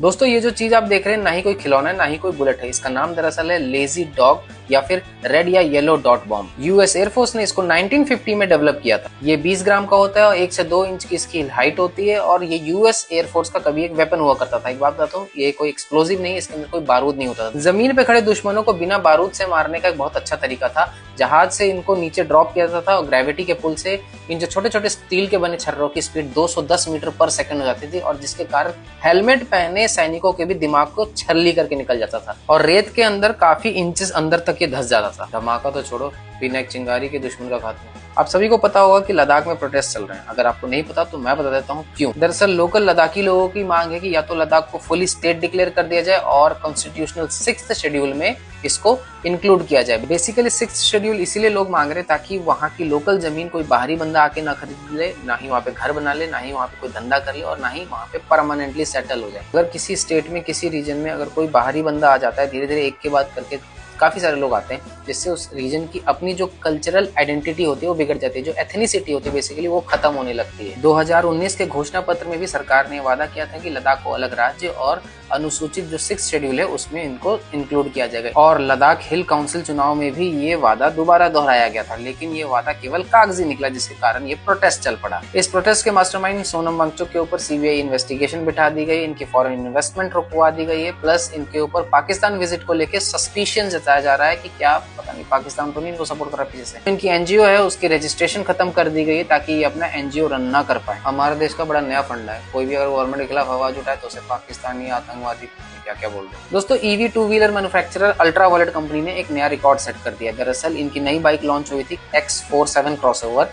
दोस्तों ये जो चीज आप देख रहे हैं ना ही कोई खिलौना है ना ही कोई बुलेट है, इसका नाम दरअसल है लेजी डॉग या फिर रेड या yellow dot bomb. US air force ने इसको 1950 में डेवलप किया था। ये 20 ग्राम का होता है और 1 से 2 इंच की इसकी हाइट होती है और ये यूएस एयरफोर्स का कभी एक वेपन हुआ करता था। एक बात बताता हूँ, ये कोई एक्सप्लोजिव नहीं है, इसके अंदर कोई बारूद नहीं होता था। जमीन पे खड़े दुश्मनों को बिना बारूद से मारने का एक बहुत अच्छा तरीका था। जहाज से इनको नीचे ड्रॉप किया जाता था और ग्रेविटी के पुल से इन जो छोटे छोटे स्टील के बने छर्रों की स्पीड 210 मीटर पर सेकंड हो जाती थी और जिसके कारण हेलमेट पहने सैनिकों के भी दिमाग को छलनी करके निकल जाता था और रेत के अंदर काफी इंचेस अंदर तक ये धंस जाता था। धमाका तो छोड़ो, बिना एक चिंगारी के दुश्मन का खात्मा। आप सभी को पता होगा कि लद्दाख में प्रोटेस्ट चल रहे हैं। अगर आपको नहीं पता तो मैं बता देता हूँ क्यों। दरअसल लोकल लद्दाखी लोगों की मांग है कि या तो लद्दाख को फुली स्टेट डिक्लेयर कर दिया जाए और कॉन्स्टिट्यूशनल 6th शेड्यूल में इसको इंक्लूड किया जाए। बेसिकली 6th शेड्यूल इसीलिए लोग मांग रहे हैं ताकि वहाँ की लोकल जमीन कोई बाहरी बंदा आके ना खरीद ले, ना ही वहाँ पे घर बना ले, ना ही वहाँ पे कोई धंधा कर ले और ना ही वहाँ पे परमानेंटली सेटल हो जाए। अगर किसी स्टेट में किसी रीजन में अगर कोई बाहरी बंदा आ जाता है, धीरे धीरे एक के बाद करके काफी सारे लोग आते हैं, जिससे उस रीजन की अपनी जो कल्चरल आइडेंटिटी होती है वो बिगड़ जाती है, जो एथनिसिटी होती है बेसिकली वो खत्म होने लगती है। 2019 के घोषणा पत्र में भी सरकार ने वादा किया था कि लद्दाख को अलग राज्य और अनुसूचित जो 6th शेड्यूल है उसमें इनको इंक्लूड किया जाएगा। और लद्दाख हिल काउंसिल चुनाव में भी ये वादा दोबारा दोहराया गया था, लेकिन ये वादा केवल कागजी निकला, जिसके कारण ये प्रोटेस्ट चल पड़ा। इस प्रोटेस्ट के मास्टरमाइंड सोनम वांगचुक के ऊपर सीबीआई इन्वेस्टिगेशन बिठा दी गई, इनकी फॉरेन इन्वेस्टमेंट रुकवा दी गई है, प्लस इनके ऊपर पाकिस्तान विजिट को लेकर सस्पिशन जताया जा रहा है कि क्या पता नहीं पाकिस्तान तो नहीं इनको सपोर्ट कर रहा पीछे से। इनकी एनजीओ है उसकी रजिस्ट्रेशन खत्म कर दी गई है ताकि ये अपना एनजीओ रन ना कर पाए। हमारे देश का बड़ा नया फंडा है, कोई भी अगर गवर्नमेंट के खिलाफ आवाज उठाए तो उसे पाकिस्तानी आतंकवादी क्या क्या बोल रहे हैं। दोस्तों EV two wheeler manufacturer ultraviolet company ने एक नया रिकॉर्ड सेट कर दिया। दरअसल इनकी नई बाइक लॉन्च हुई थी X47 क्रॉसओवर,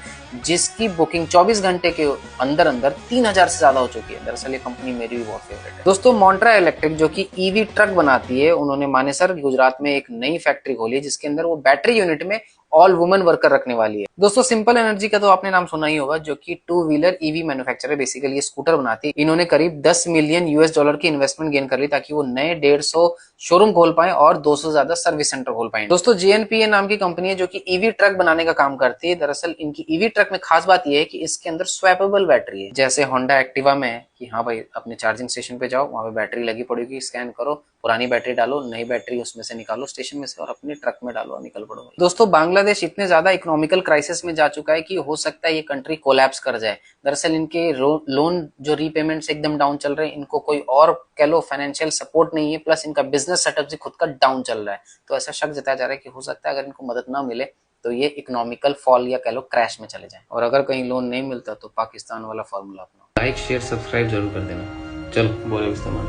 जिसकी बुकिंग 24 घंटे के अंदर अंदर 3000 से ज्यादा हो चुकी है। दरअसल ये कंपनी मेरी भी बहुत फेवरेट है। दोस्तों मोन्ट्रा इलेक्ट्रिक जो कि ईवी ट्रक बनाती है, उन्होंने मानेसर गुजरात में एक नई फैक्ट्री खोली है जिसके अंदर वो बैटरी यूनिट में ऑल वुमन वर्कर रखने वाली है। दोस्तों सिंपल एनर्जी का तो आपने नाम सुना ही होगा, जो कि 2 व्हीलर ईवी मैन्युफैक्चरर है, बेसिकली ये स्कूटर बनाती है। इन्होंने करीब 10 मिलियन यूएस डॉलर की इन्वेस्टमेंट गेन कर ली ताकि वो नए 150 शोरूम खोल पाए और 200 ज्यादा सर्विस सेंटर खोल पाए। दोस्तों JNPA नाम की कंपनी है जो कि ईवी ट्रक बनाने का काम करती है। दरअसल इनकी ईवी ट्रक में खास बात यह है कि इसके अंदर स्वैपेबल बैटरी है, जैसे होंडा एक्टिवा में है कि हाँ भाई अपने चार्जिंग स्टेशन पे जाओ, वहां पे बैटरी लगी पड़ेगी, स्कैन करो, पुरानी बैटरी डालो, नई बैटरी उसमें से निकालो स्टेशन में से और अपने ट्रक में डालो, निकल पड़ो। दोस्तों बांग्लादेश इतने ज्यादा इकोनॉमिकल क्राइसिस में जा चुका है कि हो सकता है ये कंट्री कोलैप्स कर जाए। दरअसल इनके लोन जो रीपेमेंट्स एकदम डाउन चल रहे हैं, इनको कोई और कह लो फाइनेंशियल सपोर्ट नहीं है, प्लस इनका बिजनेस सेटअप भी खुद का डाउन चल रहा है। तो ऐसा शक जताया जा रहा है कि हो सकता है अगर इनको मदद ना मिले तो ये इकोनॉमिकल फॉल या कह लो क्रैश में चले जाए। और अगर कहीं लोन नहीं मिलता तो पाकिस्तान वाला फॉर्मूला अपनाओ। लाइक शेयर सब्सक्राइब जरूर कर देना। चलो बोलो इस्तेमाल।